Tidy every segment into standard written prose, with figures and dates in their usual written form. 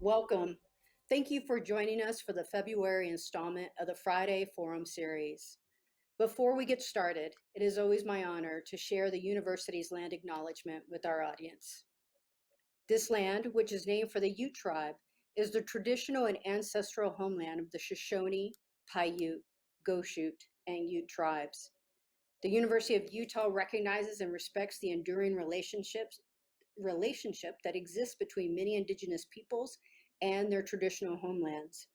Welcome. Thank you for joining us for the February installment of the Friday Forum series. Before we get started, it is always my honor to share the university's land acknowledgement with our audience. This land, which is named for the Ute tribe, is the traditional and ancestral homeland of the Shoshone, Paiute, Goshute, and Ute tribes. The University of Utah recognizes and respects the enduring relationship that exists between many indigenous peoples and their traditional homelands.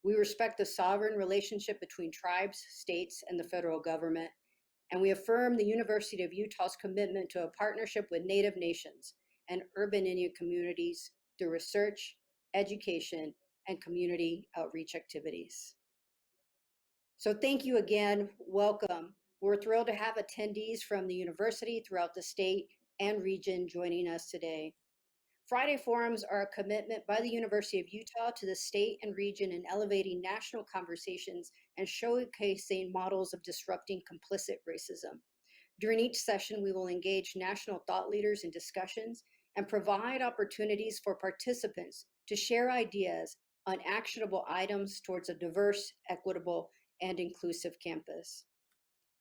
We respect the sovereign relationship between tribes, states, and the federal government, and we affirm the University of Utah's commitment to a partnership with Native nations and urban Indian communities through research, education, and community outreach activities. So thank you again, welcome. We're thrilled to have attendees from the university throughout the state and region joining us today. Friday Forums are a commitment by the University of Utah to the state and region in elevating national conversations and showcasing models of disrupting complicit racism. During each session, we will engage national thought leaders in discussions and provide opportunities for participants to share ideas on actionable items towards a diverse, equitable, and inclusive campus.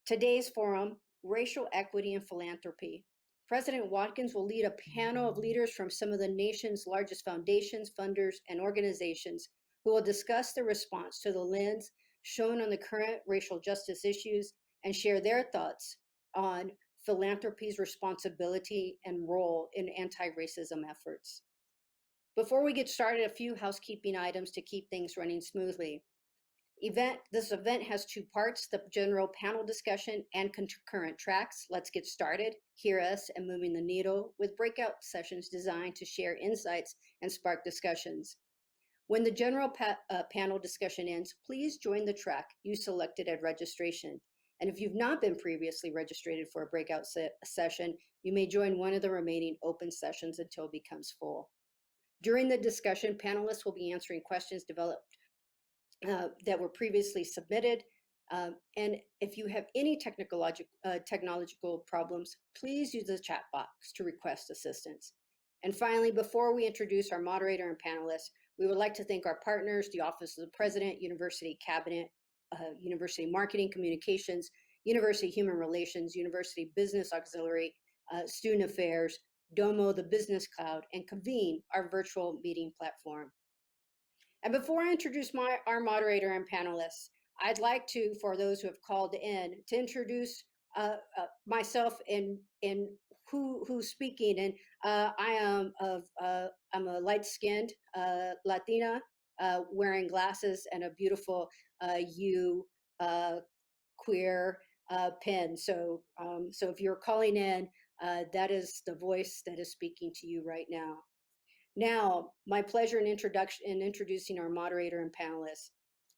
Today's forum, Racial Equity and Philanthropy. President Watkins will lead a panel of leaders from some of the nation's largest foundations, funders, and organizations who will discuss the response to the lens shown on the current racial justice issues and share their thoughts on philanthropy's responsibility and role in anti-racism efforts. Before we get started, a few housekeeping items to keep things running smoothly. This event has two parts, the general panel discussion and concurrent tracks. Let's get started, hear us, and moving the needle with breakout sessions designed to share insights and spark discussions. When the general panel discussion ends, please join the track you selected at registration. And if you've not been previously registered for a breakout session, you may join one of the remaining open sessions until it becomes full. During the discussion, panelists will be answering questions developed that were previously submitted. And if you have any technological problems, please use the chat box to request assistance. And finally, before we introduce our moderator and panelists, we would like to thank our partners, the Office of the President, University Cabinet, University Marketing Communications, University Human Relations, University Business Auxiliary, Student Affairs, Domo, the Business Cloud, and Convene, our virtual meeting platform. And before I introduce our moderator and panelists, I'd like to, for those who have called in, to introduce myself and who's speaking. And I'm a light-skinned Latina wearing glasses and a beautiful queer pin. So if you're calling in, that is the voice that is speaking to you right now. Now, my pleasure in introducing our moderator and panelists.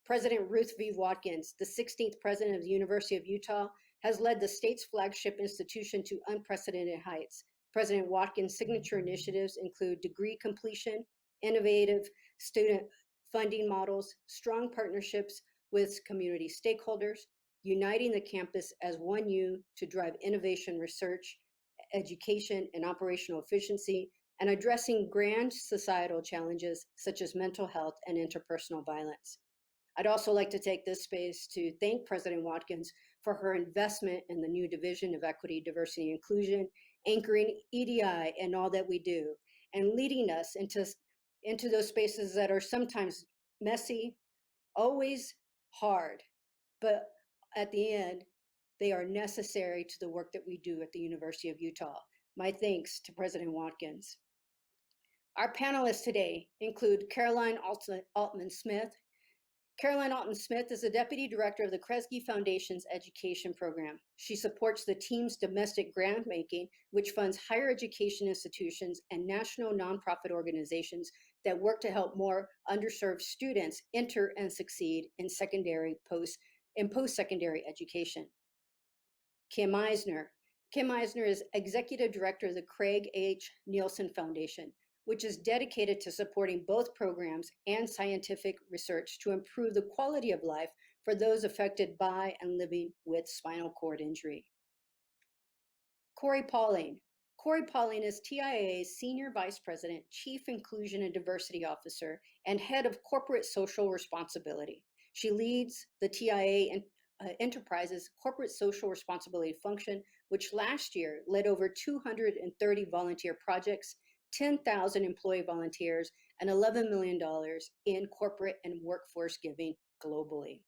President Ruth V. Watkins, the 16th president of the University of Utah, has led the state's flagship institution to unprecedented heights. President Watkins' signature initiatives include degree completion, innovative student funding models, strong partnerships with community stakeholders, uniting the campus as one U to drive innovation, research, education, and operational efficiency, and addressing grand societal challenges such as mental health and interpersonal violence. I'd also like to take this space to thank President Watkins for her investment in the new Division of Equity, Diversity, and Inclusion, anchoring EDI in all that we do, and leading us into those spaces that are sometimes messy, always hard, but at the end, they are necessary to the work that we do at the University of Utah. My thanks to President Watkins. Our panelists today include Caroline Altman Smith. Caroline Altman Smith is the Deputy Director of the Kresge Foundation's Education Program. She supports the team's domestic grant making, which funds higher education institutions and national nonprofit organizations that work to help more underserved students enter and succeed in post-secondary education. Kym Eisner. Kym Eisner is Executive Director of the Craig H. Nielsen Foundation, which is dedicated to supporting both programs and scientific research to improve the quality of life for those affected by and living with spinal cord injury. Corie Pauling. Corie Pauling is TIAA's Senior Vice President, Chief Inclusion and Diversity Officer, and Head of Corporate Social Responsibility. She leads the TIAA Enterprise's Corporate Social Responsibility function, which last year led over 230 volunteer projects, 10,000 employee volunteers, and $11 million in corporate and workforce giving globally.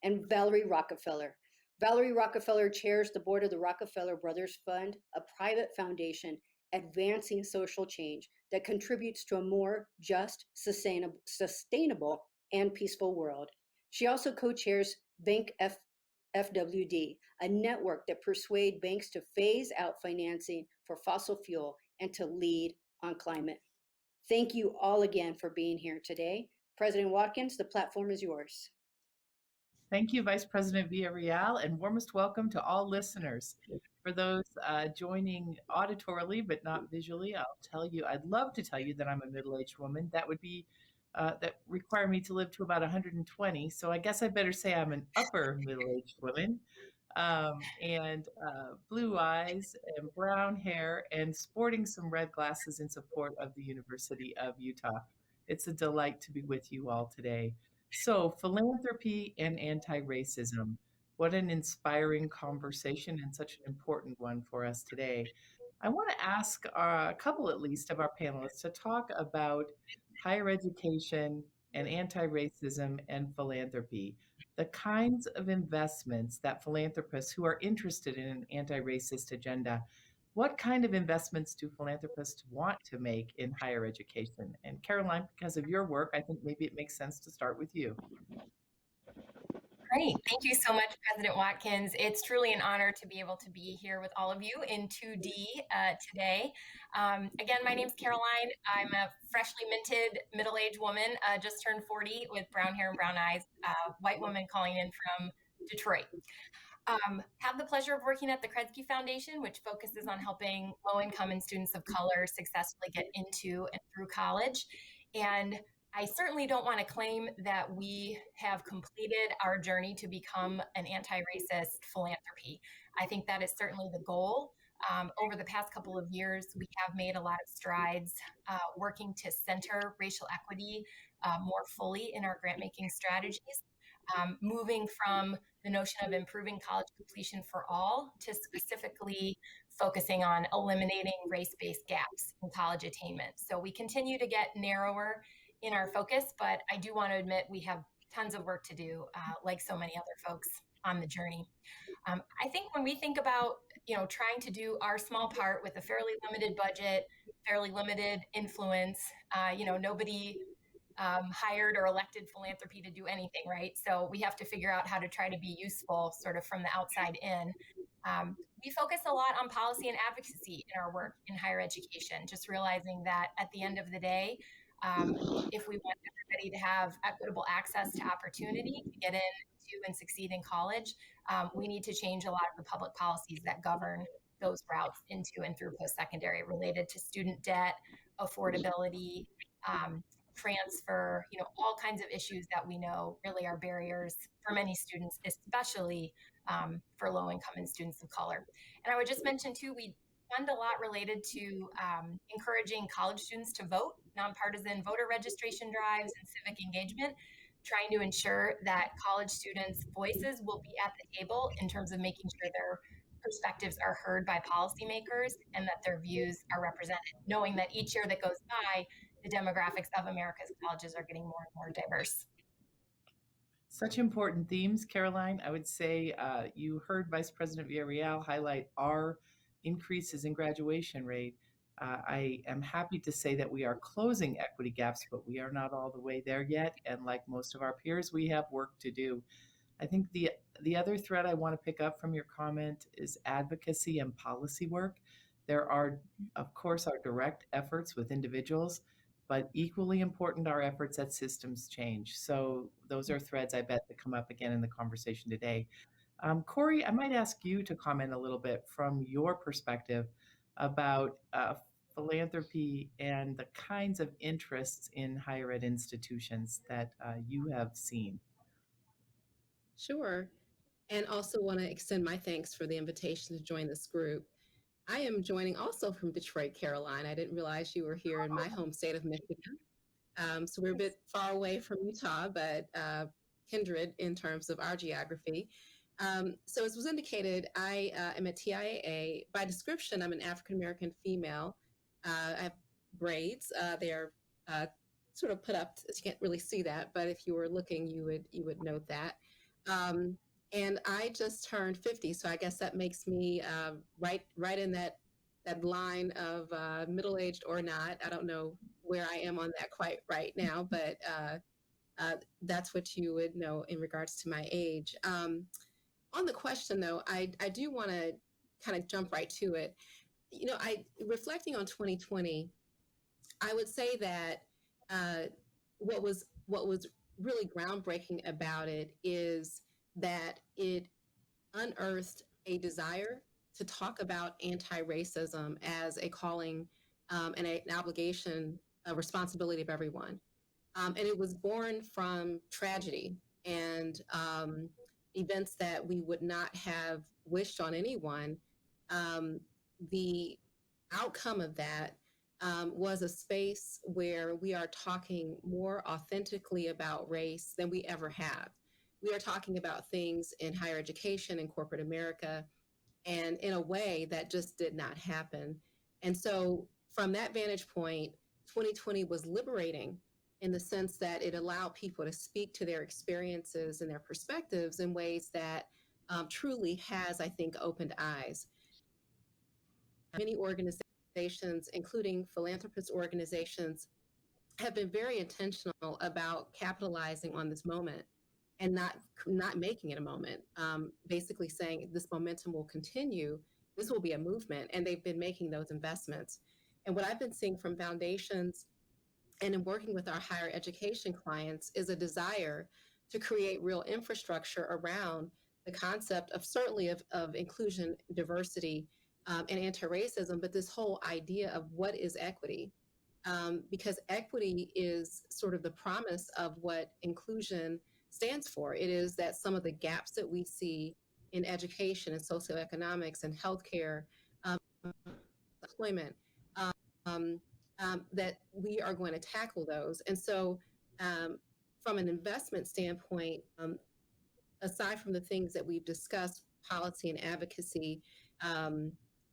And Valerie Rockefeller. Valerie Rockefeller chairs the board of the Rockefeller Brothers Fund, a private foundation advancing social change that contributes to a more just, sustainable, and peaceful world. She also co-chairs Bank FWD, a network that persuades banks to phase out financing for fossil fuel and to lead on climate. Thank you all again for being here today. President Watkins, the platform is yours. Thank you, Vice President Villarreal, and warmest welcome to all listeners. For those joining auditorily but not visually, I'd love to tell you that I'm a middle-aged woman. That would be that require me to live to about 120. So I guess I better say I'm an upper middle-aged woman, and blue eyes and brown hair and sporting some red glasses in support of the University of Utah. It's a delight to be with you all today. So, philanthropy and anti-racism. What an inspiring conversation and such an important one for us today. I want to ask a couple, at least, of our panelists to talk about higher education and anti-racism and philanthropy, the kinds of investments that philanthropists who are interested in an anti-racist agenda, what kind of investments do philanthropists want to make in higher education? And Caroline, because of your work, I think maybe it makes sense to start with you. Great. Thank you so much, President Watkins. It's truly an honor to be able to be here with all of you in 2D today. Again, my name's Caroline. I'm a freshly minted middle-aged woman, just turned 40 with brown hair and brown eyes, white woman calling in from Detroit. Have the pleasure of working at the Kresge Foundation, which focuses on helping low-income and students of color successfully get into and through college. And I certainly don't want to claim that we have completed our journey to become an anti-racist philanthropy. I think that is certainly the goal. Over the past couple of years, we have made a lot of strides working to center racial equity more fully in our grant-making strategies. Moving from the notion of improving college completion for all to specifically focusing on eliminating race-based gaps in college attainment. So we continue to get narrower in our focus, but I do want to admit we have tons of work to do, like so many other folks on the journey. I think when we think about, trying to do our small part with a fairly limited budget, fairly limited influence, nobody hired or elected philanthropy to do anything, right? So we have to figure out how to try to be useful sort of from the outside in. We focus a lot on policy and advocacy in our work in higher education, just realizing that at the end of the day, if we want everybody to have equitable access to opportunity to get into and succeed in college, we need to change a lot of the public policies that govern those routes into and through post-secondary related to student debt, affordability, transfer, all kinds of issues that we know really are barriers for many students, especially for low-income and students of color. And I would just mention too, we fund a lot related to encouraging college students to vote, nonpartisan voter registration drives and civic engagement, trying to ensure that college students' voices will be at the table in terms of making sure their perspectives are heard by policymakers and that their views are represented, knowing that each year that goes by, the demographics of America's colleges are getting more and more diverse. Such important themes, Caroline. I would say you heard Vice President Villarreal highlight our increases in graduation rate. I am happy to say that we are closing equity gaps, but we are not all the way there yet. And like most of our peers, we have work to do. I think the other thread I want to pick up from your comment is advocacy and policy work. There are, of course, our direct efforts with individuals, but equally important are efforts at systems change. So those are threads I bet that come up again in the conversation today. Corie, I might ask you to comment a little bit from your perspective about philanthropy and the kinds of interests in higher ed institutions that you have seen. Sure. And also want to extend my thanks for the invitation to join this group. I am joining also from Detroit, Caroline. I didn't realize you were here in my home state of Michigan. So we're a bit far away from Utah, but kindred in terms of our geography. So as was indicated, I am a TIAA. By description, I'm an African-American female. I have braids. They are sort of put up, you can't really see that, but if you were looking, you would note that. And I just turned 50, so I guess that makes me right in that line of middle-aged or not. I don't know where I am on that quite right now, but that's what you would know in regards to my age. On the question, though, I do want to kind of jump right to it. You know, reflecting on 2020, I would say that what was really groundbreaking about it is that it unearthed a desire to talk about anti-racism as a calling and an obligation, a responsibility of everyone. And it was born from tragedy and events that we would not have wished on anyone. The outcome of that was a space where we are talking more authentically about race than we ever have. We are talking about things in higher education in corporate America, and in a way that just did not happen. And so from that vantage point, 2020 was liberating in the sense that it allowed people to speak to their experiences and their perspectives in ways that truly has, I think, opened eyes. Many organizations, including philanthropist organizations, have been very intentional about capitalizing on this moment and not making it a moment. Basically saying this momentum will continue. This will be a movement, and they've been making those investments. And what I've been seeing from foundations and in working with our higher education clients is a desire to create real infrastructure around the concept of certainly of inclusion, diversity, and anti-racism, but this whole idea of what is equity. Because equity is sort of the promise of what inclusion stands for. It is that some of the gaps that we see in education and socioeconomics and healthcare, employment, that we are going to tackle those. And so from an investment standpoint, aside from the things that we've discussed, policy and advocacy,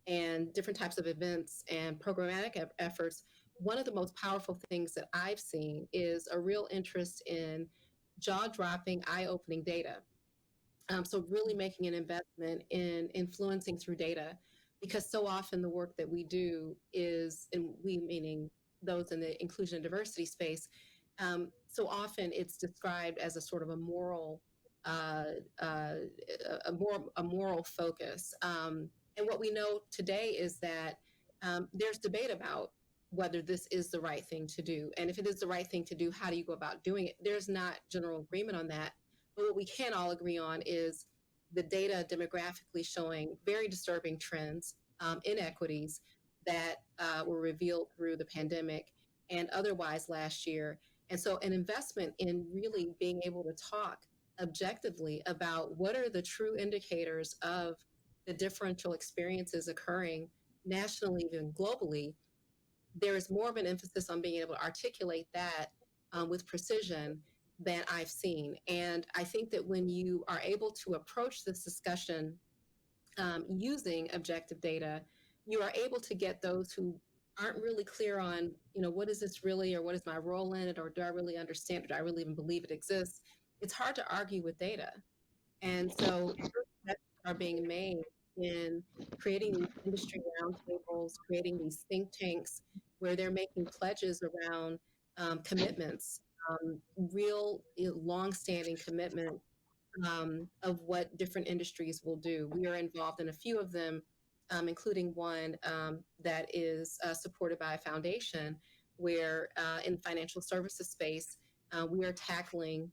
and different types of events and programmatic efforts, one of the most powerful things that I've seen is a real interest in jaw-dropping, eye-opening data. So really making an investment in influencing through data, because so often the work that we do is, and we meaning those in the inclusion and diversity space, so often it's described as a sort of a moral, a moral focus. And what we know today is that there's debate about whether this is the right thing to do. And if it is the right thing to do, how do you go about doing it? There's not general agreement on that. But what we can all agree on is the data demographically showing very disturbing trends, inequities that were revealed through the pandemic and otherwise last year. And so an investment in really being able to talk objectively about what are the true indicators of the differential experiences occurring nationally, even globally. There is more of an emphasis on being able to articulate that with precision than I've seen. And I think that when you are able to approach this discussion using objective data, you are able to get those who aren't really clear on, you know, what is this really, or what is my role in it, or do I really understand it, do I really even believe it exists? It's hard to argue with data. And so steps are being made in creating these industry roundtables, creating these think tanks where they're making pledges around commitments, real long-standing commitment of what different industries will do. We are involved in a few of them, including one that is supported by a foundation where in financial services space, we are tackling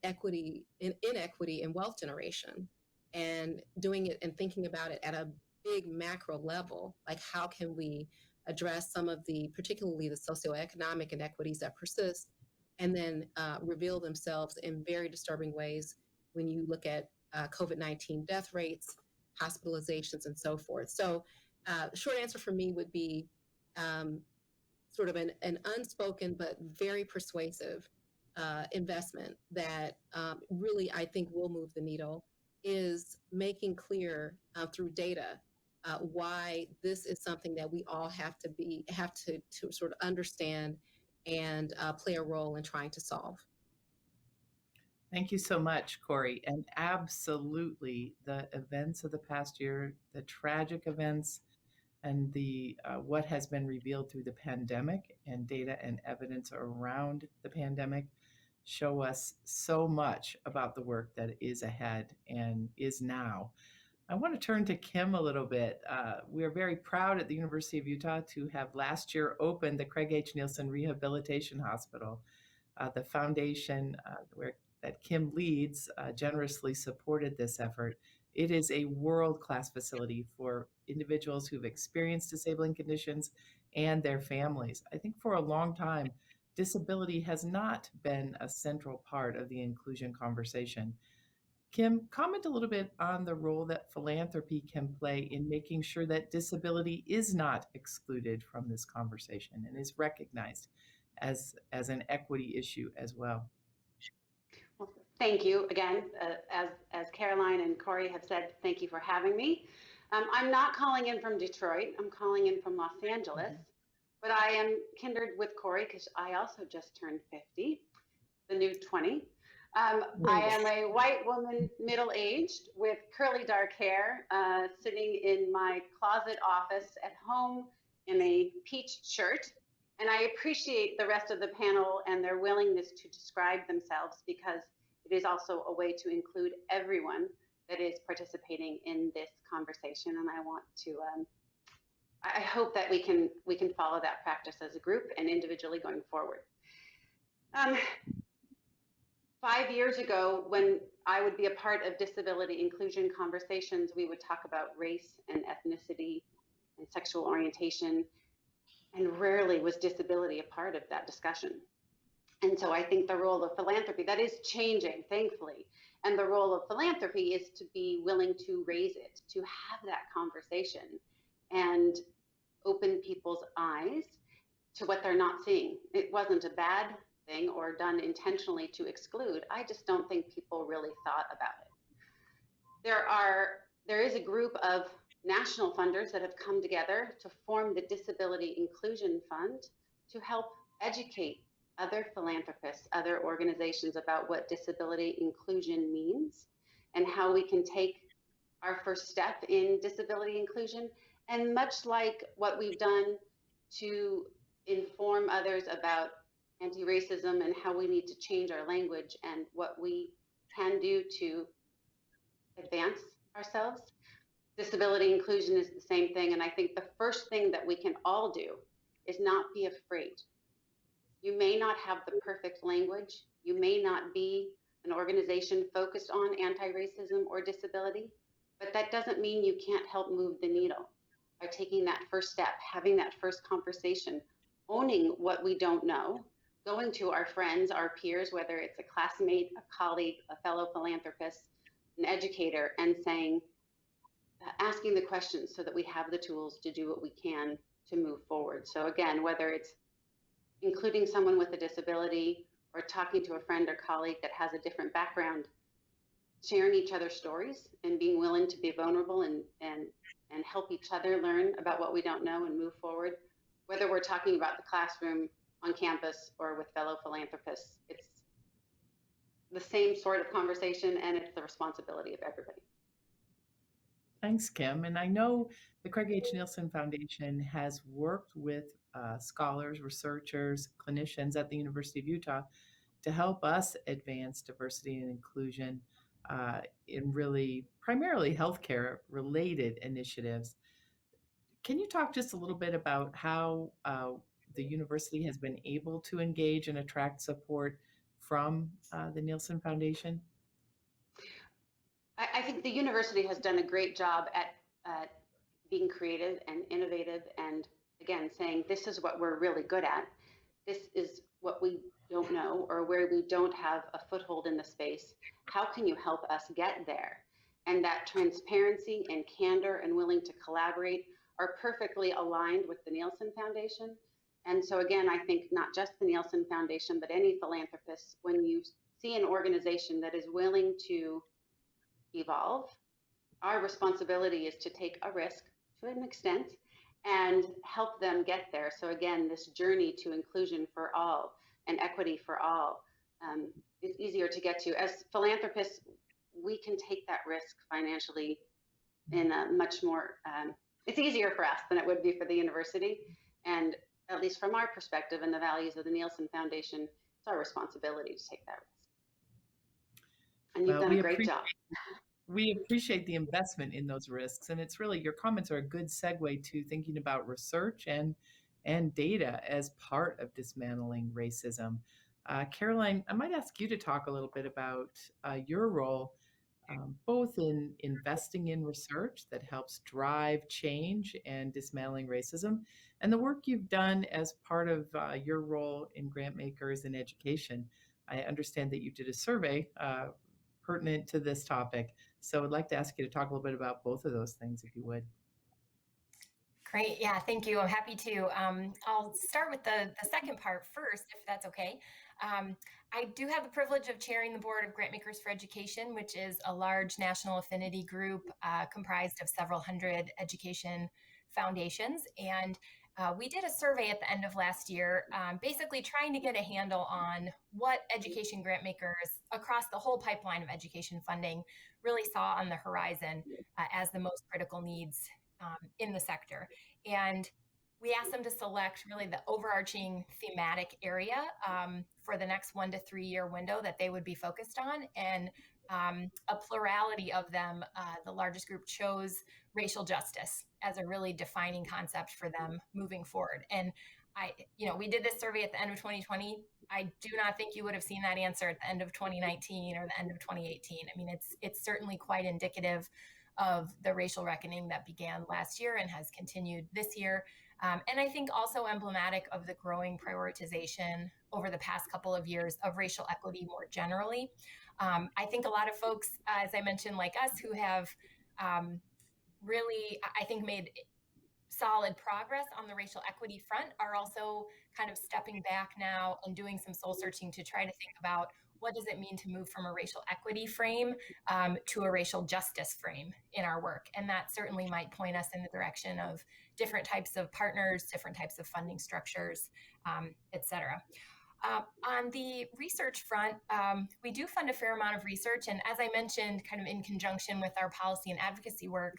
equity, inequity in wealth generation, and doing it and thinking about it at a big macro level. Like, how can we address some of the, particularly the socioeconomic inequities that persist, and then reveal themselves in very disturbing ways when you look at COVID-19 death rates, hospitalizations, and so forth. So short answer for me would be sort of an unspoken but very persuasive investment that really I think will move the needle is making clear through data why this is something that we all have to sort of understand and play a role in trying to solve. Thank you so much, Corie. And absolutely, the events of the past year, the tragic events, and the what has been revealed through the pandemic and data and evidence around the pandemic show us so much about the work that is ahead and is now. I want to turn to Kym a little bit. We are very proud at the University of Utah to have last year opened the Craig H. Nielsen Rehabilitation Hospital. The foundation that Kym leads generously supported this effort. It is a world-class facility for individuals who've experienced disabling conditions and their families. I think for a long time, disability has not been a central part of the inclusion conversation. Kym, comment a little bit on the role that philanthropy can play in making sure that disability is not excluded from this conversation and is recognized as an equity issue as well. Well, thank you again. As Caroline and Corie have said, thank you for having me. I'm not calling in from Detroit. I'm calling in from Los Angeles, but I am kindred with Corie because I also just turned 50, the new 20. I am a white woman, middle-aged, with curly dark hair, sitting in my closet office at home in a peach shirt. And I appreciate the rest of the panel and their willingness to describe themselves, because it is also a way to include everyone that is participating in this conversation. And I want to, I hope that we can follow that practice as a group and individually going forward. 5 years ago, when I would be a part of disability inclusion conversations, we would talk about race and ethnicity and sexual orientation, and rarely was disability a part of that discussion. And so I think the role of philanthropy, that is changing, thankfully. And the role of philanthropy is to be willing to raise it, to have that conversation and open people's eyes to what they're not seeing. It wasn't a bad thing or done intentionally to exclude. I just don't think people really thought about it. There is a group of national funders that have come together to form the Disability Inclusion Fund to help educate other philanthropists, other organizations about what disability inclusion means and how we can take our first step in disability inclusion. And much like what we've done to inform others about anti-racism and how we need to change our language and what we can do to advance ourselves, disability inclusion is the same thing. And I think the first thing that we can all do is not be afraid. You may not have the perfect language. You may not be an organization focused on anti-racism or disability, but that doesn't mean you can't help move the needle by taking that first step, having that first conversation, owning what we don't know, going to our friends, our peers, whether it's a classmate, a colleague, a fellow philanthropist, an educator, and saying, asking the questions so that we have the tools to do what we can to move forward. So again, whether it's including someone with a disability or talking to a friend or colleague that has a different background, sharing each other's stories and being willing to be vulnerable and help each other learn about what we don't know and move forward, whether we're talking about the classroom, on campus, or with fellow philanthropists. It's the same sort of conversation, and it's the responsibility of everybody. Thanks, Kym. And I know the Craig H. Nielsen Foundation has worked with scholars, researchers, clinicians at the University of Utah to help us advance diversity and inclusion in really primarily healthcare related initiatives. Can you talk just a little bit about how the university has been able to engage and attract support from the Nielsen Foundation? I think the university has done a great job at being creative and innovative, and again, saying this is what we're really good at. This is what we don't know or where we don't have a foothold in the space. How can you help us get there? And that transparency and candor and willing to collaborate are perfectly aligned with the Nielsen Foundation. And so again, I think not just the Nielsen Foundation, but any philanthropist, when you see an organization that is willing to evolve, our responsibility is to take a risk to an extent and help them get there. So again, this journey to inclusion for all and equity for all is easier to get to. As philanthropists, we can take that risk financially in a much more, it's easier for us than it would be for the university. And at least from our perspective and the values of the Nielsen Foundation, it's our responsibility to take that risk. And you've done a great job. We appreciate the investment in those risks. And it's really, your comments are a good segue to thinking about research and data as part of dismantling racism. Caroline, I might ask you to talk a little bit about your role, both in investing in research that helps drive change and dismantling racism, and the work you've done as part of your role in grant makers in education. I understand that you did a survey pertinent to this topic. So I'd like to ask you to talk a little bit about both of those things, if you would. Great. Yeah, thank you. I'm happy to. I'll start with the second part first, if that's okay. I do have the privilege of chairing the board of Grantmakers for Education, which is a large national affinity group comprised of several hundred education foundations. And we did a survey at the end of last year, basically trying to get a handle on what education grantmakers across the whole pipeline of education funding really saw on the horizon as the most critical needs in the sector. And we asked them to select really the overarching thematic area for the next 1 to 3 year window that they would be focused on. And a plurality of them, the largest group chose racial justice as a really defining concept for them moving forward. And we did this survey at the end of 2020. I do not think you would have seen that answer at the end of 2019 or the end of 2018. I mean, it's certainly quite indicative of the racial reckoning that began last year and has continued this year. And I think also emblematic of the growing prioritization over the past couple of years of racial equity more generally. I think a lot of folks, as I mentioned, like us, who have really, I think, made solid progress on the racial equity front are also kind of stepping back now and doing some soul searching to try to think about what does it mean to move from a racial equity frame to a racial justice frame in our work. And that certainly might point us in the direction of different types of partners, different types of funding structures, et cetera. On the research front, we do fund a fair amount of research. And as I mentioned, kind of in conjunction with our policy and advocacy work,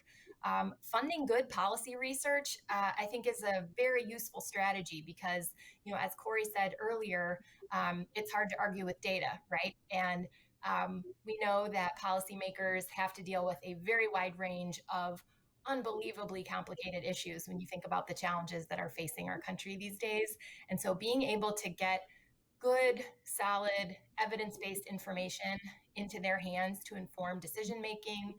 funding good policy research, I think, is a very useful strategy because, as Corie said earlier, it's hard to argue with data, right? And we know that policymakers have to deal with a very wide range of unbelievably complicated issues when you think about the challenges that are facing our country these days. And so being able to get good, solid, evidence-based information into their hands to inform decision-making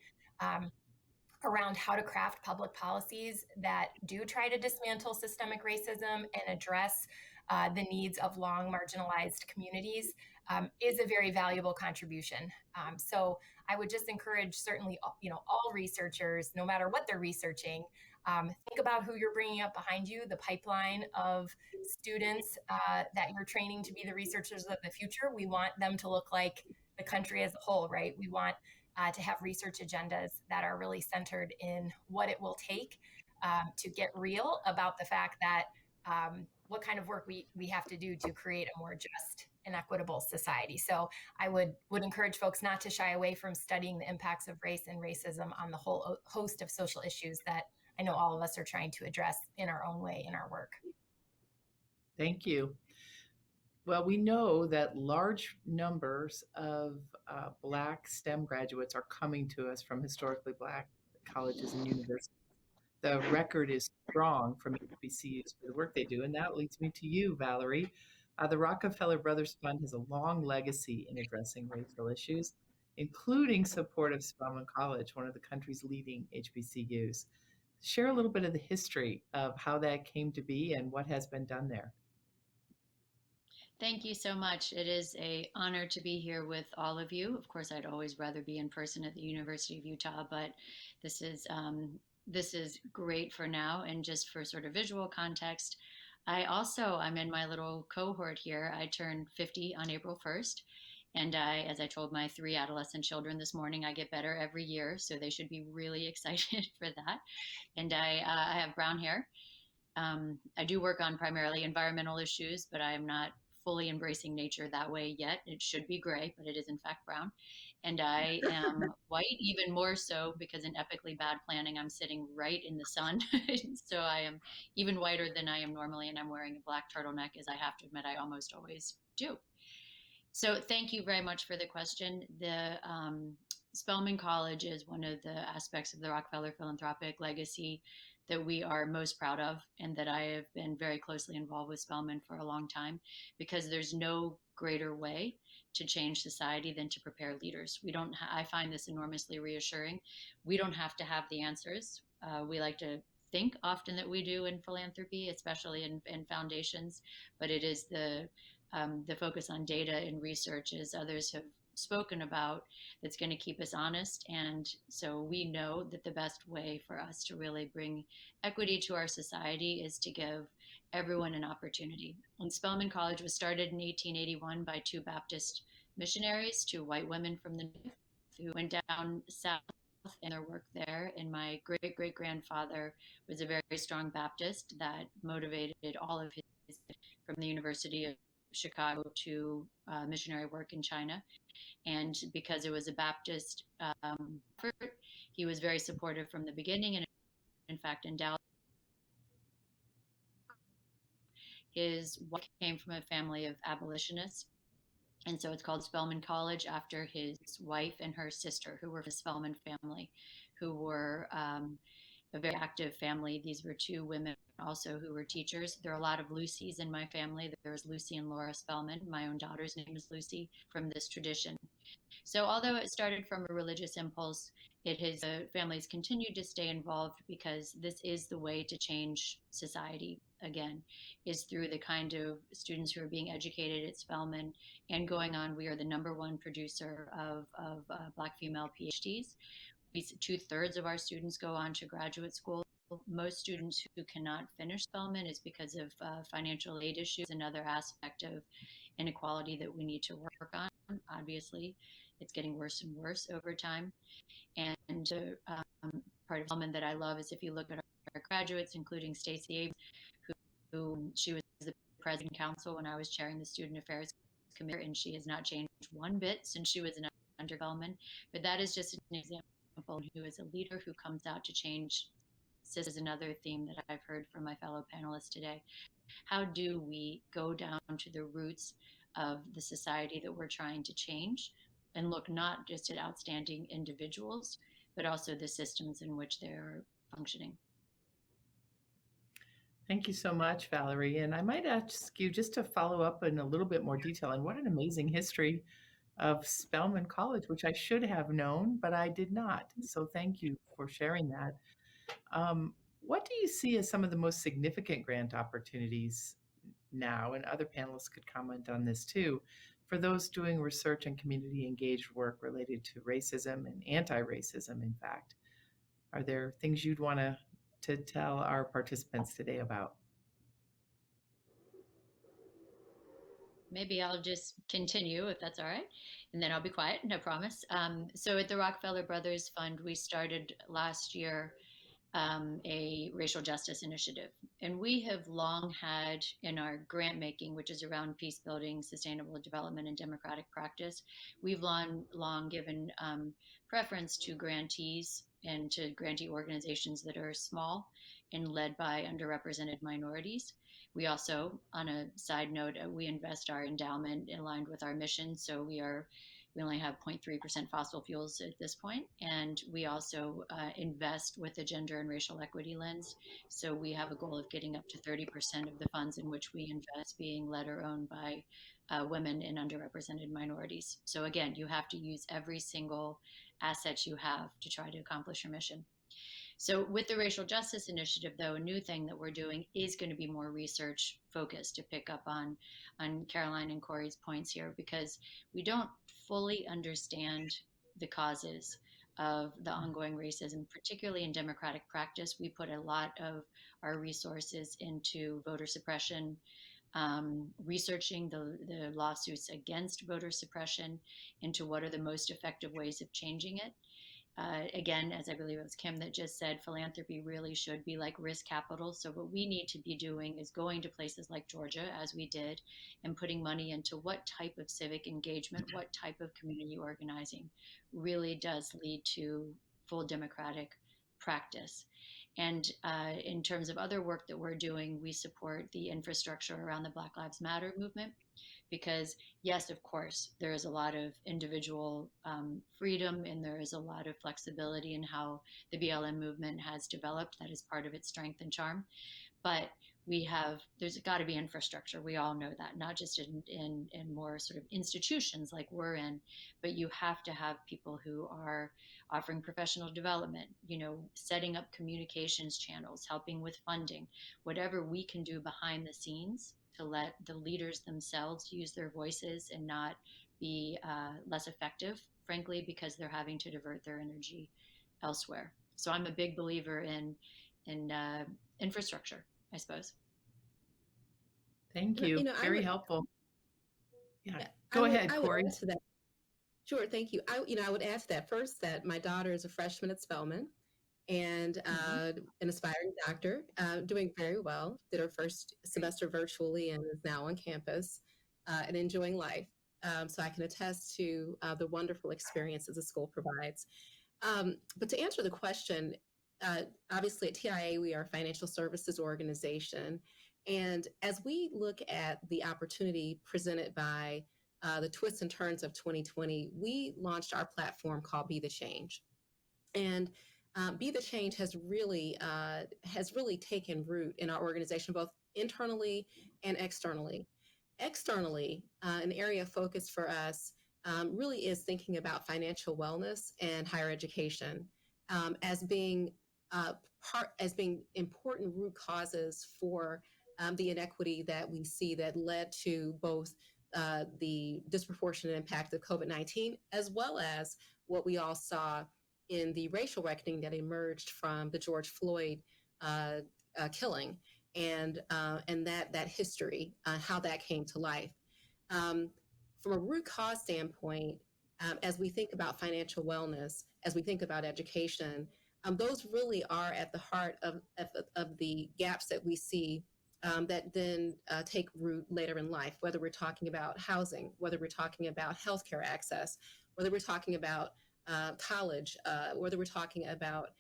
around how to craft public policies that do try to dismantle systemic racism and address the needs of long marginalized communities is a very valuable contribution. So I would just encourage certainly, all researchers, no matter what they're researching, think about who you're bringing up behind you, the pipeline of students that you're training to be the researchers of the future. We want them to look like the country as a whole, right? We want to have research agendas that are really centered in what it will take to get real about the fact that what kind of work we have to do to create a more just and equitable society. So I would encourage folks not to shy away from studying the impacts of race and racism on the whole host of social issues that I know all of us are trying to address in our own way in our work. Thank you. Well, we know that large numbers of Black STEM graduates are coming to us from historically Black colleges and universities. The record is strong from HBCUs for the work they do, and that leads me to you, Valerie. The Rockefeller Brothers Fund has a long legacy in addressing racial issues, including support of Spelman College, one of the country's leading HBCUs. Share a little bit of the history of how that came to be and what has been done there. Thank you so much. It is an honor to be here with all of you. Of course, I'd always rather be in person at the University of Utah, but this is this is great for now. And just for sort of visual context, I'm in my little cohort here. I turned 50 on April 1st. And as I told my 3 adolescent children this morning, I get better every year. So they should be really excited for that. And I have brown hair. I do work on primarily environmental issues, but I am not fully embracing nature that way yet. It should be gray, but it is in fact brown. And I am white, even more so because in epically bad planning, I'm sitting right in the sun. So I am even whiter than I am normally, and I'm wearing a black turtleneck, as I have to admit I almost always do. So thank you very much for the question. The Spelman College is one of the aspects of the Rockefeller philanthropic legacy that we are most proud of, and that I have been very closely involved with Spelman for a long time, because there's no greater way to change society than to prepare leaders. I find this enormously reassuring. We don't have to have the answers. We like to think often that we do in philanthropy, especially in foundations, but it is the focus on data and research, as others have spoken about, that's going to keep us honest. And so we know that the best way for us to really bring equity to our society is to give everyone an opportunity. And Spelman College was started in 1881 by 2 Baptist missionaries, 2 white women from the north, who went down south and their work there. And my great-great-grandfather was a very strong Baptist that motivated all of his from the University of Chicago to missionary work in China. And because it was a Baptist effort, he was very supportive from the beginning. And in fact, in Dallas, his wife came from a family of abolitionists. And so it's called Spelman College after his wife and her sister, who were the Spelman family, who were a very active family. These were 2 women also who were teachers. There are a lot of Lucys in my family. There's Lucy and Laura Spelman. My own daughter's name is Lucy, from this tradition. So although it started from a religious impulse, families continued to stay involved, because this is the way to change society, again, is through the kind of students who are being educated at Spelman and going on. We are the #1 producer of Black female PhDs. 2/3 of our students go on to graduate school. Most students who cannot finish Spelman is because of financial aid issues, another aspect of inequality that we need to work on. Obviously, it's getting worse and worse over time. And part of Spelman that I love is, if you look at our graduates, including Stacey Abrams, who she was the president council when I was chairing the student affairs committee, and she has not changed one bit since she was an under Spelman. But that is just an example who is a leader who comes out to change. This is another theme that I've heard from my fellow panelists today. How do we go down to the roots of the society that we're trying to change, and look not just at outstanding individuals, but also the systems in which they're functioning? Thank you so much, Valerie. And I might ask you just to follow up in a little bit more detail on what an amazing history of Spelman College, which I should have known, but I did not. So thank you for sharing that. What do you see as some of the most significant grant opportunities now, and other panelists could comment on this too, for those doing research and community engaged work related to racism and anti-racism, in fact? Are there things you'd want to tell our participants today about? Maybe I'll just continue, if that's all right, and then I'll be quiet, no promise. So at the Rockefeller Brothers Fund, we started last year a racial justice initiative. And we have long had in our grant making, which is around peace building, sustainable development, and democratic practice, we've long given preference to grantees and to grantee organizations that are small and led by underrepresented minorities. We also, on a side note, we invest our endowment aligned with our mission. So we only have 0.3% fossil fuels at this point. And we also invest with a gender and racial equity lens. So we have a goal of getting up to 30% of the funds in which we invest being led or owned by women and underrepresented minorities. So again, you have to use every single asset you have to try to accomplish your mission. So with the Racial Justice Initiative, though, a new thing that we're doing is going to be more research focused, to pick up on Caroline and Corie's points here, because we don't fully understand the causes of the ongoing racism, particularly in democratic practice. We put a lot of our resources into voter suppression, researching the lawsuits against voter suppression into what are the most effective ways of changing it. Again, as I believe it was Kym that just said, philanthropy really should be like risk capital. So what we need to be doing is going to places like Georgia, as we did, and putting money into what type of civic engagement, what type of community organizing really does lead to full democratic practice. And in terms of other work that we're doing, we support the infrastructure around the Black Lives Matter movement because, yes, of course, there is a lot of individual freedom and there is a lot of flexibility in how the BLM movement has developed. That is part of its strength and charm. But there's got to be infrastructure. We all know that, not just in more sort of institutions like we're in, but you have to have people who are offering professional development, setting up communications channels, helping with funding, whatever we can do behind the scenes to let the leaders themselves use their voices and not be less effective, frankly, because they're having to divert their energy elsewhere. So I'm a big believer in infrastructure, I suppose. Thank you. Very helpful. Yeah. Go ahead, Corie. I would add to that. Sure. Thank you. I would add to that first that my daughter is a freshman at Spelman and an aspiring doctor, doing very well. Did her first semester virtually and is now on campus and enjoying life. So I can attest to the wonderful experiences the school provides. But to answer the question, obviously at TIAA, we are a financial services organization. And as we look at the opportunity presented by the twists and turns of 2020, we launched our platform called Be the Change. And Be the Change has really taken root in our organization, both internally and externally. Externally, an area of focus for us really is thinking about financial wellness and higher education as being important root causes for the inequity that we see that led to both the disproportionate impact of COVID-19, as well as what we all saw in the racial reckoning that emerged from the George Floyd killing and that history, how that came to life. From a root cause standpoint, as we think about financial wellness, as we think about education, those really are at the heart of the gaps that we see that then take root later in life, whether we're talking about housing, whether we're talking about healthcare access, whether we're talking about college, whether we're talking about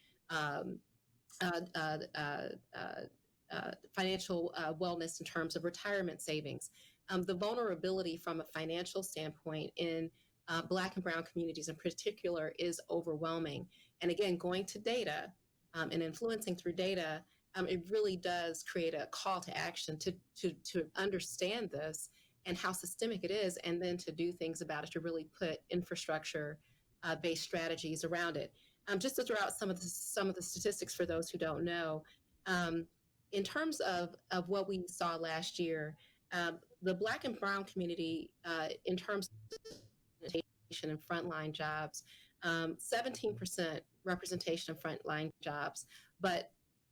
financial wellness in terms of retirement savings. The vulnerability from a financial standpoint in Black and Brown communities in particular is overwhelming. And again, going to data and influencing through data, it really does create a call to action to understand this and how systemic it is, and then to do things about it, to really put infrastructure based strategies around it. Just to throw out some of the statistics for those who don't know, in terms of what we saw last year, the Black and Brown community, in terms of representation in frontline jobs, 17% representation in frontline jobs, but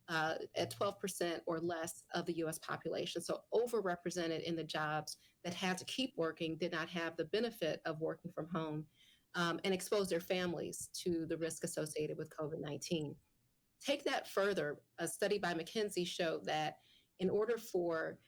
at 12% or less of the U.S. population. So overrepresented in the jobs that had to keep working, did not have the benefit of working from home, and exposed their families to the risk associated with COVID-19. Take that further, a study by McKinsey showed that in order for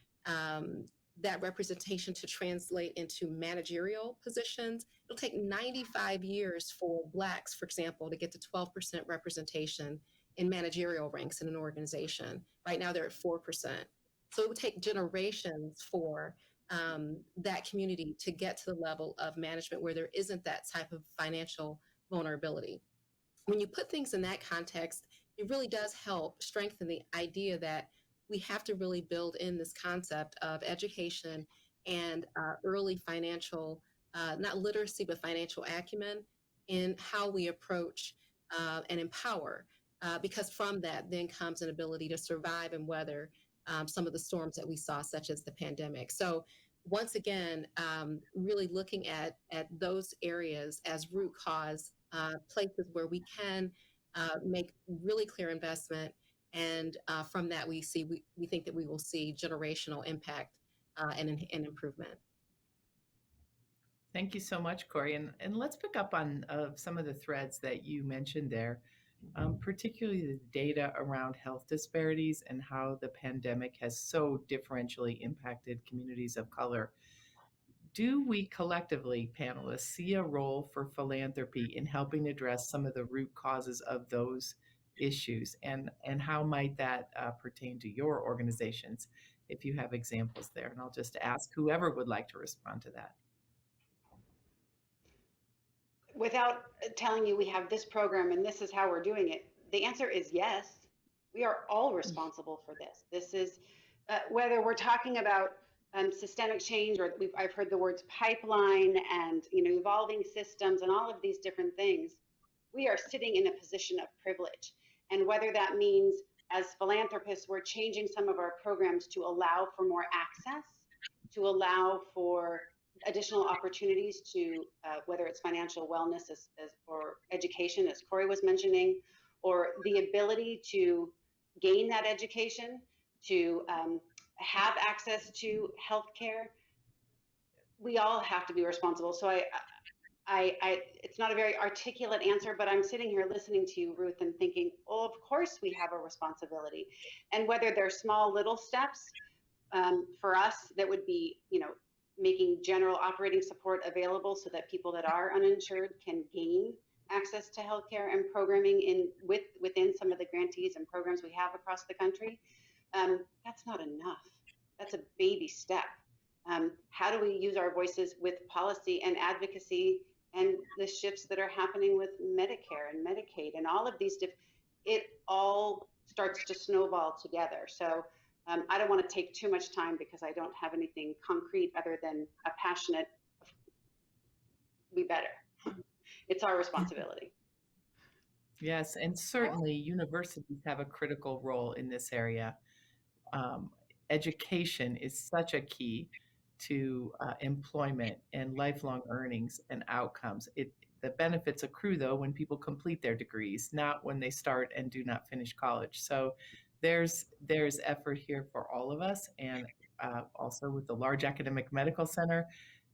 that representation to translate into managerial positions, it'll take 95 years for Blacks, for example, to get to 12% representation in managerial ranks in an organization. Right now, they're at 4%. So it would take generations for that community to get to the level of management where there isn't that type of financial vulnerability. When you put things in that context, it really does help strengthen the idea that we have to really build in this concept of education and early financial, not literacy, but financial acumen in how we approach and empower. Because from that then comes an ability to survive and weather some of the storms that we saw, such as the pandemic. So once again, really looking at those areas as root cause places where we can make really clear investment. And from that, we think that we will see generational impact and improvement. Thank you so much, Corie. And let's pick up on some of the threads that you mentioned there, particularly the data around health disparities and how the pandemic has so differentially impacted communities of color. Do we collectively, panelists, see a role for philanthropy in helping address some of the root causes of those issues? And how might that pertain to your organizations, if you have examples there? And I'll just ask whoever would like to respond to that. Without telling you we have this program and this is how we're doing it, the answer is yes. We are all responsible for this. This is whether we're talking about systemic change, or I've heard the words pipeline and evolving systems and all of these different things. We are sitting in a position of privilege, and whether that means as philanthropists we're changing some of our programs to allow for more access, to allow for additional opportunities to whether it's financial wellness or education, as Corie was mentioning, or the ability to gain that education, to have access to healthcare. We all have to be responsible. So it's not a very articulate answer, but I'm sitting here listening to you, Ruth, and thinking, oh, of course we have a responsibility. And whether they're small little steps for us, that would be, making general operating support available so that people that are uninsured can gain access to healthcare and programming within some of the grantees and programs we have across the country. That's not enough. That's a baby step. How do we use our voices with policy and advocacy and the shifts that are happening with Medicare and Medicaid and all of these it all starts to snowball together. So I don't want to take too much time because I don't have anything concrete other than a passionate, we better. It's our responsibility. Yes, and certainly universities have a critical role in this area. Education is such a key to employment and lifelong earnings and outcomes. The benefits accrue, though, when people complete their degrees, not when they start and do not finish college. So there's effort here for all of us, and also with the large academic medical center,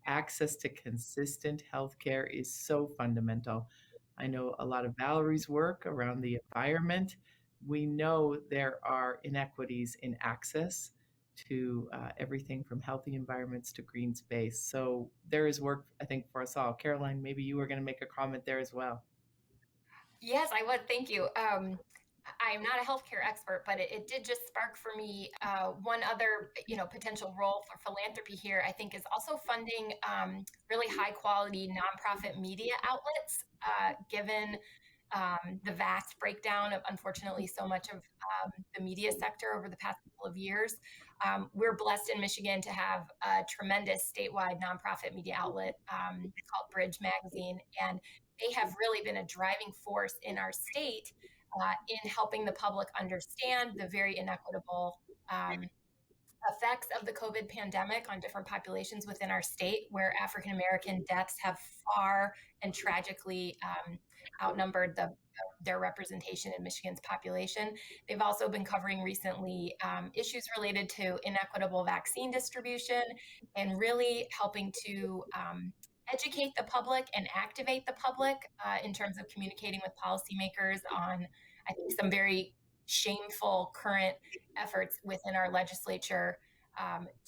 access to consistent healthcare is so fundamental. I know a lot of Valerie's work around the environment. We know there are inequities in access to everything from healthy environments to green space. So there is work, I think, for us all. Caroline, maybe you were going to make a comment there as well. Yes, I would. Thank you. I'm not a healthcare expert, but it did just spark for me one other, potential role for philanthropy here. I think is also funding really high quality nonprofit media outlets, given the vast breakdown of, unfortunately, so much of the media sector over the past couple of years. We're blessed in Michigan to have a tremendous statewide nonprofit media outlet called Bridge Magazine, and they have really been a driving force in our state in helping the public understand the very inequitable effects of the COVID pandemic on different populations within our state, where African American deaths have far and tragically outnumbered their representation in Michigan's population. They've also been covering recently issues related to inequitable vaccine distribution and really helping to educate the public and activate the public in terms of communicating with policymakers on, I think, some very shameful current efforts within our legislature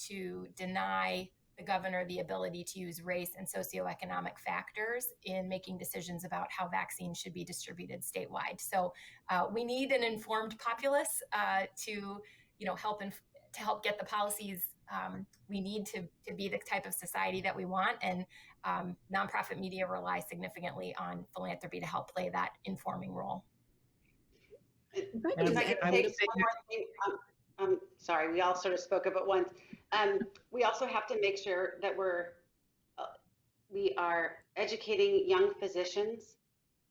to deny the governor the ability to use race and socioeconomic factors in making decisions about how vaccines should be distributed statewide. So we need an informed populace to help get the policies we need to be the type of society that we want. And nonprofit media rely significantly on philanthropy to help play that informing role. If I could say one more thing, sorry, we all sort of spoke of it once. We also have to make sure that we are educating young physicians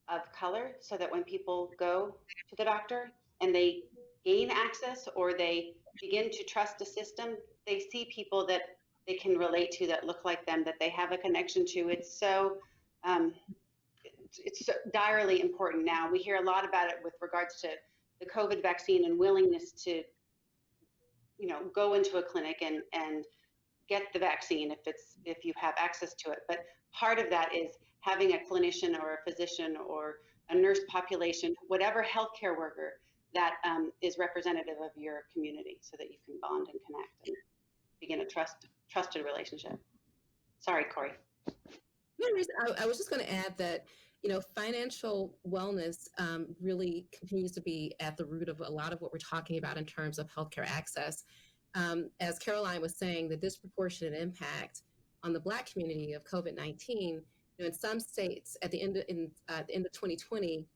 of color so that when people go to the doctor and they gain access or they begin to trust a system, they see people that they can relate to, that look like them, that they have a connection to. It's so it's so direly important now. We hear a lot about it with regards to the COVID vaccine and willingness to, go into a clinic and get the vaccine if you have access to it. But part of that is having a clinician or a physician or a nurse population, whatever healthcare worker that is representative of your community, so that you can bond and connect and begin a trusted relationship. Sorry, Corie. No reason. I was just going to add that, financial wellness really continues to be at the root of a lot of what we're talking about in terms of healthcare access. As Caroline was saying, the disproportionate impact on the Black community of COVID-19, in some states at the end of 2020,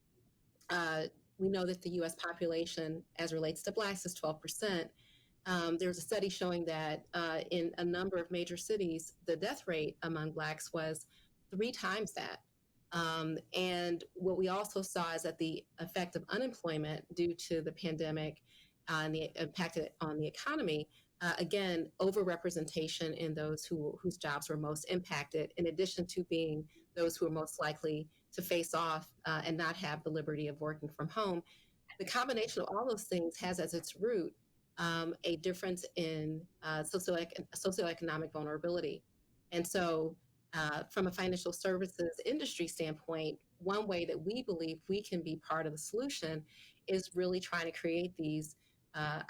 we know that the U.S. population, as relates to Blacks, is 12%. There's a study showing that in a number of major cities, the death rate among Blacks was 3 times that. And what we also saw is that the effect of unemployment due to the pandemic and the impact on the economy, again, overrepresentation in those whose jobs were most impacted, in addition to being those who are most likely to face off and not have the liberty of working from home. The combination of all those things has as its root a difference in socioeconomic vulnerability. And so from a financial services industry standpoint, one way that we believe we can be part of the solution is really trying to create these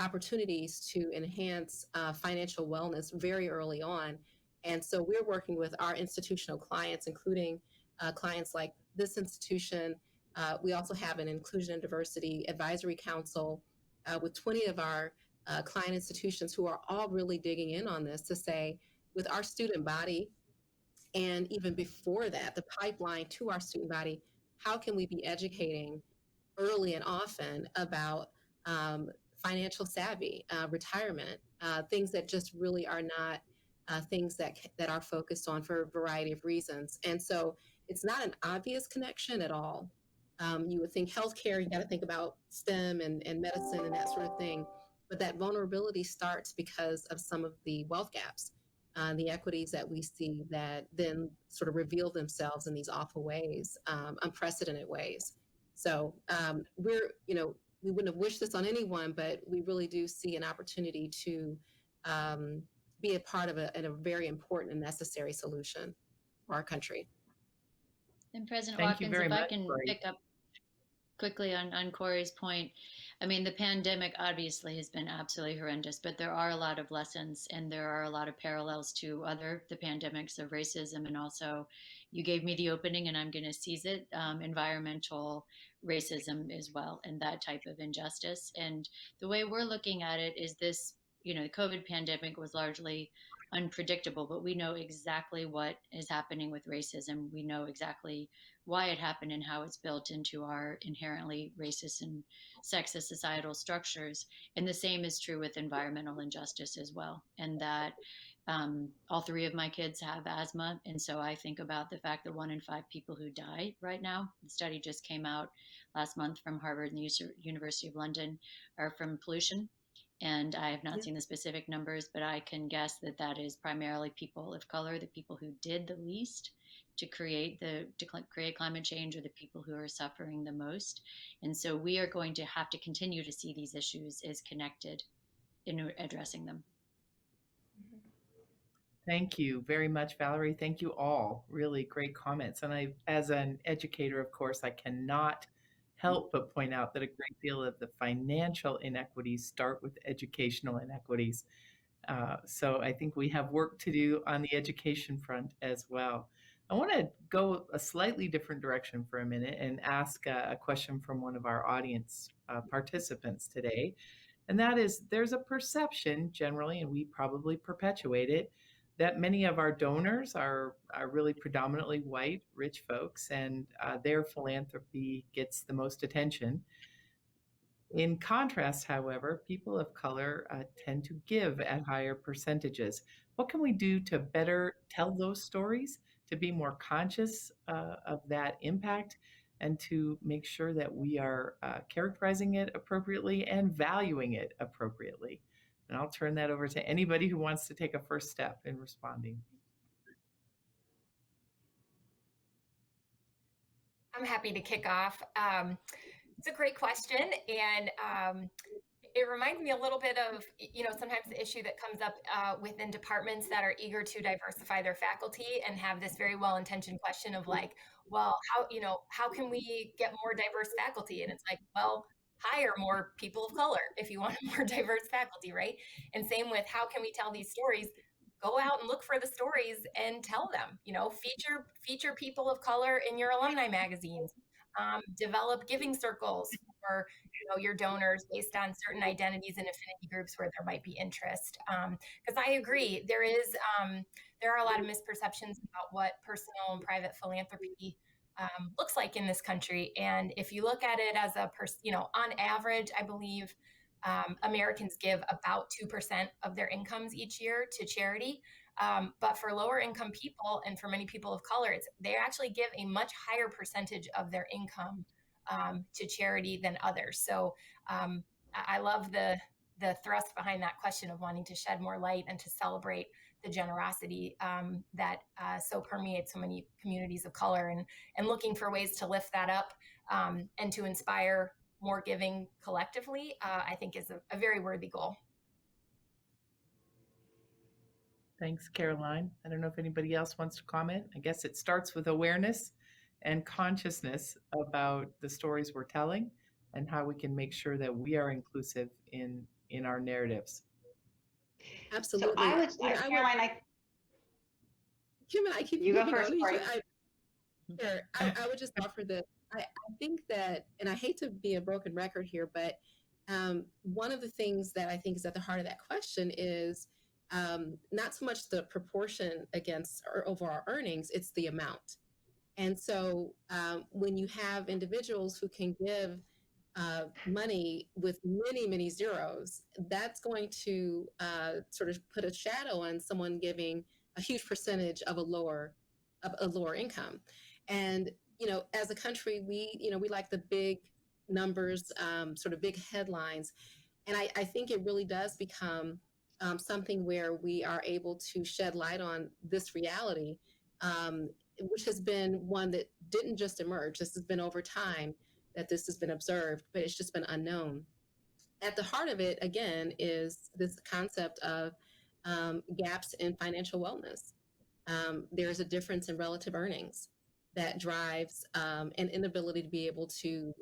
opportunities to enhance financial wellness very early on. And so we're working with our institutional clients, including clients like this institution. We also have an Inclusion and Diversity Advisory Council with 20 of our client institutions who are all really digging in on this to say, with our student body, and even before that, the pipeline to our student body, how can we be educating early and often about financial savvy, retirement, things that just really are not things that are focused on for a variety of reasons. And so it's not an obvious connection at all. You would think healthcare, you got to think about STEM and medicine and that sort of thing. But that vulnerability starts because of some of the wealth gaps, the equities that we see that then sort of reveal themselves in these awful ways, unprecedented ways. So we wouldn't have wished this on anyone, but we really do see an opportunity to be a part of a very important and necessary solution for our country. And President Thank you Watkins, very if I much, can Corie. pick up quickly on Corie's point, I mean, the pandemic obviously has been absolutely horrendous, but there are a lot of lessons and there are a lot of parallels to the pandemics of racism. And also, you gave me the opening and I'm going to seize it, environmental racism as well, and that type of injustice. And the way we're looking at it is this, the COVID pandemic was largely unpredictable, but we know exactly what is happening with racism. We know exactly why it happened and how it's built into our inherently racist and sexist societal structures. And the same is true with environmental injustice as well. And that all 3 of my kids have asthma. And so I think about the fact that 1 in 5 people who die right now, the study just came out last month from Harvard and the University of London, are from pollution. And I have not seen the specific numbers, but I can guess that that is primarily people of color, the people who did the least to create climate change, or the people who are suffering the most. And so we are going to have to continue to see these issues as connected in addressing them. Thank you very much, Valerie. Thank you all. Really great comments. And I, as an educator, of course, I cannot help but point out that a great deal of the financial inequities start with educational inequities. So I think we have work to do on the education front as well. I want to go a slightly different direction for a minute and ask a question from one of our audience participants today. And that is, there's a perception generally, and we probably perpetuate it, that many of our donors are really predominantly white, rich folks, and their philanthropy gets the most attention. In contrast, however, people of color tend to give at higher percentages. What can we do to better tell those stories, to be more conscious of that impact, and to make sure that we are characterizing it appropriately and valuing it appropriately? And I'll turn that over to anybody who wants to take a first step in responding. I'm happy to kick off. It's a great question, and it reminds me a little bit of, sometimes the issue that comes up within departments that are eager to diversify their faculty and have this very well-intentioned question of like, well, how can we get more diverse faculty? And it's like, well, hire more people of color if you want a more diverse faculty, right? And same with how can we tell these stories? Go out and look for the stories and tell them, feature people of color in your alumni magazines, develop giving circles for your donors based on certain identities and affinity groups where there might be interest. Because I agree, there are a lot of misperceptions about what personal and private philanthropy looks like in this country. And if you look at it as on average, I believe Americans give about 2% of their incomes each year to charity. But for lower income people and for many people of color, they actually give a much higher percentage of their income to charity than others. So I love the thrust behind that question of wanting to shed more light and to celebrate the generosity that so permeates so many communities of color, and looking for ways to lift that up and to inspire more giving collectively, I think is a very worthy goal. Thanks, Caroline. I don't know if anybody else wants to comment. I guess it starts with awareness and consciousness about the stories we're telling and how we can make sure that we are inclusive in our narratives. Absolutely. So Caroline, Kym and I keep you go moving first. on. Sure. I would just offer that I think that, and I hate to be a broken record here, but one of the things that I think is at the heart of that question is not so much the proportion against our overall earnings, it's the amount. And so when you have individuals who can give money with many, many zeros, that's going to sort of put a shadow on someone giving a huge percentage of a lower income. And, as a country, we like the big numbers, sort of big headlines. And I think it really does become something where we are able to shed light on this reality, which has been one that didn't just emerge. This has been over time that this has been observed, but it's just been unknown. At the heart of it, again, is this concept of gaps in financial wellness. There's a difference in relative earnings that drives an inability to be able to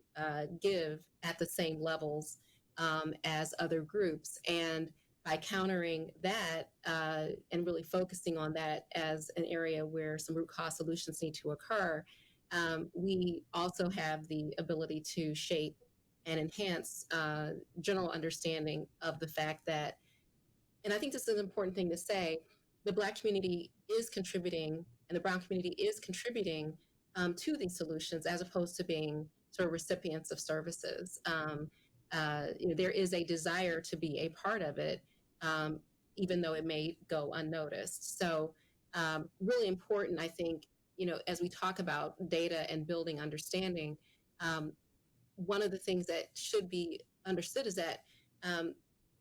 give at the same levels as other groups. And by countering that and really focusing on that as an area where some root cause solutions need to occur, we also have the ability to shape and enhance general understanding of the fact that, and I think this is an important thing to say, the Black community is contributing and the Brown community is contributing to these solutions as opposed to being sort of recipients of services. There is a desire to be a part of it, even though it may go unnoticed. So really important, I think, as we talk about data and building understanding, one of the things that should be understood is that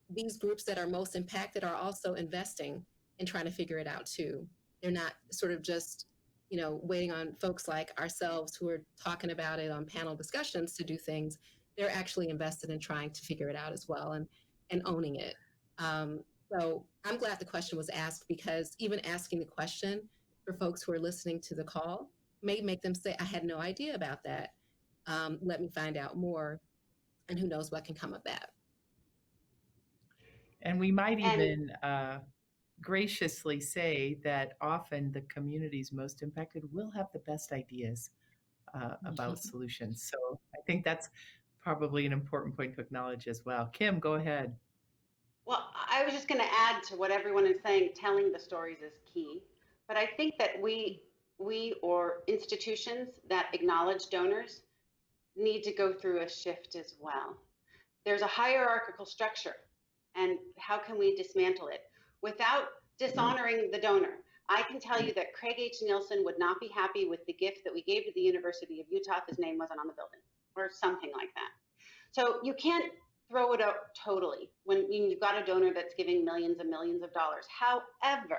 these groups that are most impacted are also investing in trying to figure it out too. They're not sort of just, waiting on folks like ourselves who are talking about it on panel discussions to do things. They're actually invested in trying to figure it out as well and owning it. So I'm glad the question was asked, because even asking the question for folks who are listening to the call may make them say, I had no idea about that. Let me find out more, and who knows what can come of that. And we might even graciously say that often the communities most impacted will have the best ideas about solutions. So I think that's probably an important point to acknowledge as well. Kym, go ahead. Well, I was just going to add to what everyone is saying, telling the stories is key. But I think that we or institutions that acknowledge donors need to go through a shift as well. There's a hierarchical structure, and how can we dismantle it without dishonoring the donor? I can tell you that Craig H. Nielsen would not be happy with the gift that we gave to the University of Utah if his name wasn't on the building, or something like that. So you can't throw it out totally when you've got a donor that's giving millions and millions of dollars. However,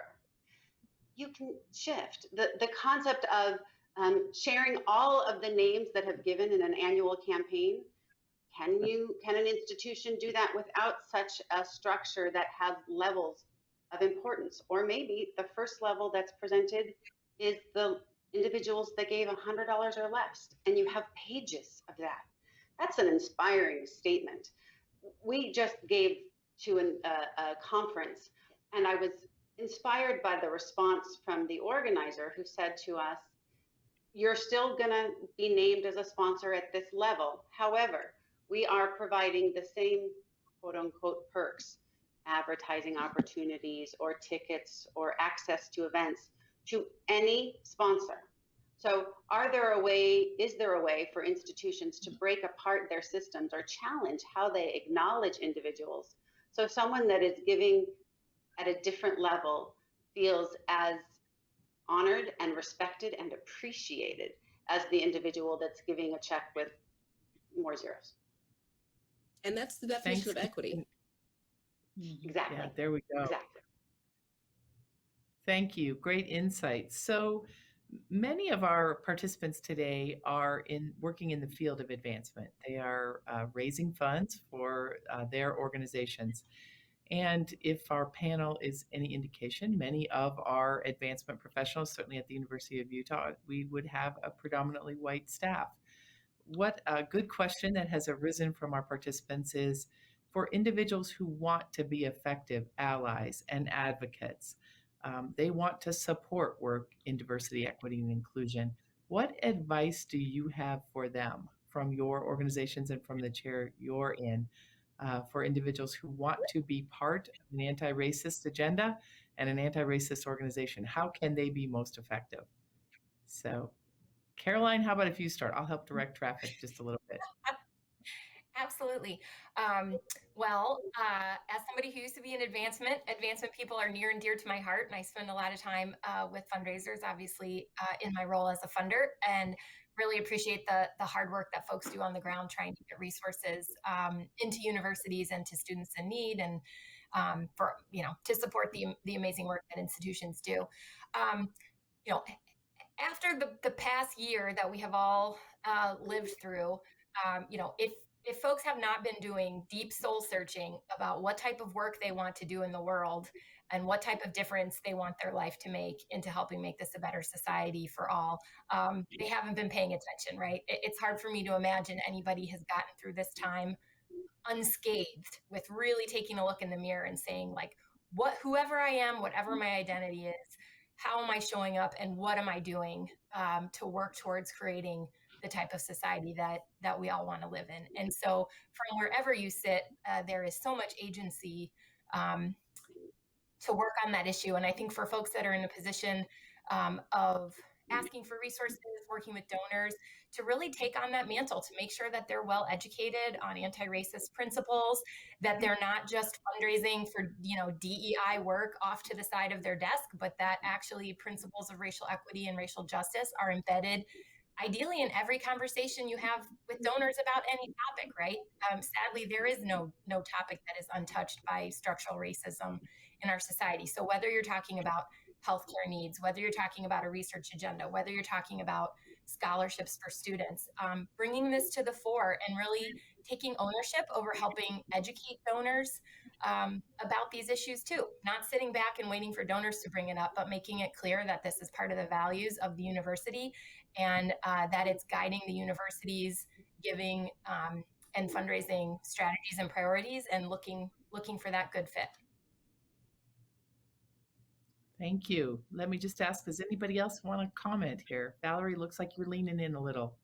you can shift the concept of Sharing all of the names that have given in an annual campaign. Can an institution do that without such a structure that has levels of importance? Or maybe the first level that's presented is the individuals that gave $100 or less, and you have pages of that. That's an inspiring statement. We just gave to a conference, and I was inspired by the response from the organizer, who said to us, you're still going to be named as a sponsor at this level. However, we are providing the same quote unquote perks, advertising opportunities or tickets or access to events to any sponsor. So is there a way for institutions to break apart their systems or challenge how they acknowledge individuals? So someone that is giving at a different level feels as honored and respected and appreciated as the individual that's giving a check with more zeros. And that's the definition of equity. Exactly. Yeah, there we go. Exactly. Thank you. Great insights. So many of our participants today are working in the field of advancement. They are raising funds for their organizations. And if our panel is any indication, many of our advancement professionals, certainly at the University of Utah, we would have a predominantly white staff. What a good question that has arisen from our participants is, for individuals who want to be effective allies and advocates, they want to support work in diversity, equity, and inclusion. What advice do you have for them from your organizations and from the chair you're in, for individuals who want to be part of an anti-racist agenda and an anti-racist organization? How can they be most effective? So, Caroline, how about if you start? I'll help direct traffic just a little bit. Absolutely. As somebody who used to be in advancement people are near and dear to my heart, and I spend a lot of time with fundraisers, obviously, in my role as a funder, and really appreciate the hard work that folks do on the ground trying to get resources into universities and to students in need, and to support the amazing work that institutions do. After the past year that we have all lived through, if folks have not been doing deep soul searching about what type of work they want to do in the world and what type of difference they want their life to make into helping make this a better society for all, they haven't been paying attention, right? It's hard for me to imagine anybody has gotten through this time unscathed with really taking a look in the mirror and saying, like, whoever I am, whatever my identity is, how am I showing up and what am I doing to work towards creating the type of society that we all want to live in? And so from wherever you sit, there is so much agency to work on that issue. And I think for folks that are in a position of asking for resources, working with donors, to really take on that mantle, to make sure that they're well educated on anti-racist principles, that they're not just fundraising for, DEI work off to the side of their desk, but that actually principles of racial equity and racial justice are embedded ideally in every conversation you have with donors about any topic, right? Sadly, there is no topic that is untouched by structural racism in our society. So whether you're talking about healthcare needs, whether you're talking about a research agenda, whether you're talking about scholarships for students, bringing this to the fore and really taking ownership over helping educate donors about these issues too. Not sitting back and waiting for donors to bring it up, but making it clear that this is part of the values of the university, and that it's guiding the university's giving and fundraising strategies and priorities, and looking for that good fit. Thank you. Let me just ask, does anybody else want to comment here? Valerie, looks like you're leaning in a little.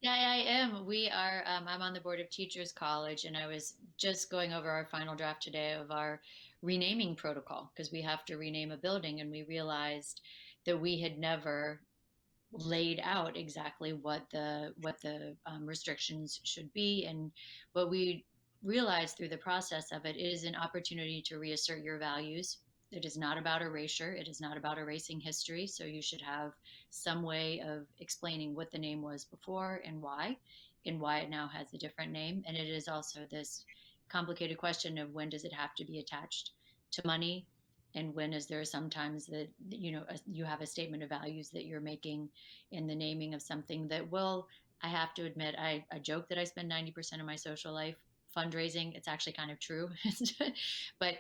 Yeah, I am. We are, I'm on the board of Teachers College, and I was just going over our final draft today of our renaming protocol, because we have to rename a building, and we realized that we had never laid out exactly what the restrictions should be. And what we realized through the process of it is an opportunity to reassert your values. It is not about erasure. It is not about erasing history. So you should have some way of explaining what the name was before and why it now has a different name. And it is also this complicated question of when does it have to be attached to money? And when is there sometimes that, you have a statement of values that you're making in the naming of something that will, I have to admit, I joke that I spend 90% of my social life fundraising. It's actually kind of true. But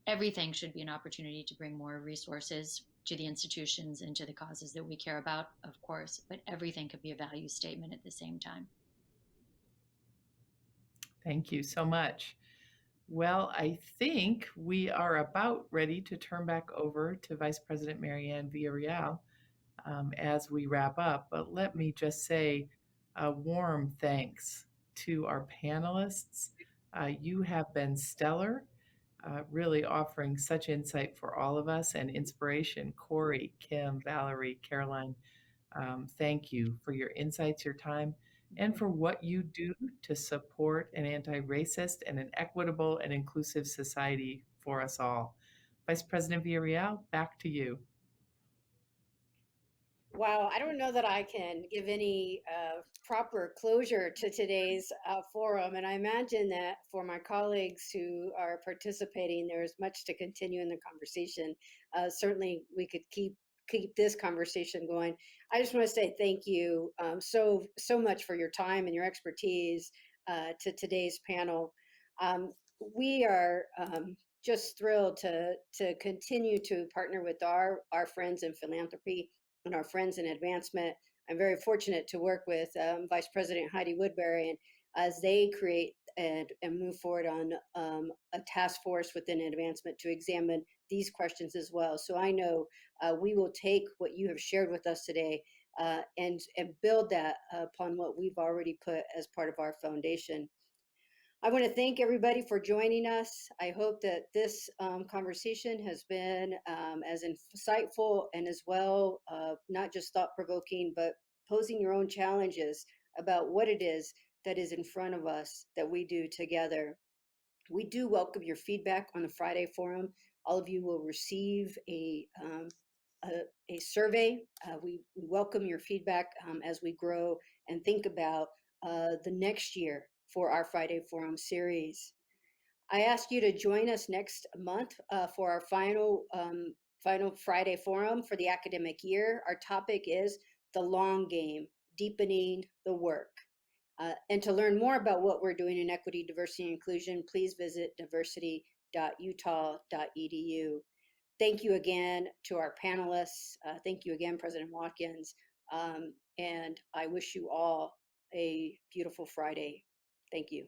everything should be an opportunity to bring more resources to the institutions and to the causes that we care about, of course, but everything could be a value statement at the same time. Thank you so much. Well, I think we are about ready to turn back over to Vice President Mary Ann Villarreal as we wrap up. But let me just say a warm thanks to our panelists. You have been stellar, really offering such insight for all of us and inspiration. Corie, Kym, Valerie, Caroline, thank you for your insights, your time, and for what you do to support an anti-racist and an equitable and inclusive society for us all. Vice President Villarreal, back to you. Wow, I don't know that I can give any proper closure to today's forum. And I imagine that for my colleagues who are participating, there's much to continue in the conversation. Certainly, we could keep this conversation going. I just want to say thank you so much for your time and your expertise to today's panel. We are just thrilled to continue to partner with our friends in philanthropy and our friends in advancement. I'm very fortunate to work with Vice President Heidi Woodbury, and as they create and move forward on a task force within advancement to examine these questions as well. So I know we will take what you have shared with us today and build that upon what we've already put as part of our foundation. I want to thank everybody for joining us. I hope that this conversation has been as insightful and as well, not just thought-provoking, but posing your own challenges about what it is that is in front of us that we do together. We do welcome your feedback on the Friday Forum. All of you will receive a survey. We welcome your feedback as we grow and think about the next year for our Friday Forum series. I ask you to join us next month for our final Friday Forum for the academic year. Our topic is the long game, deepening the work. And to learn more about what we're doing in equity, diversity, and inclusion, please visit diversity.utah.edu. Thank you again to our panelists. Thank you again, President Watkins. And I wish you all a beautiful Friday. Thank you.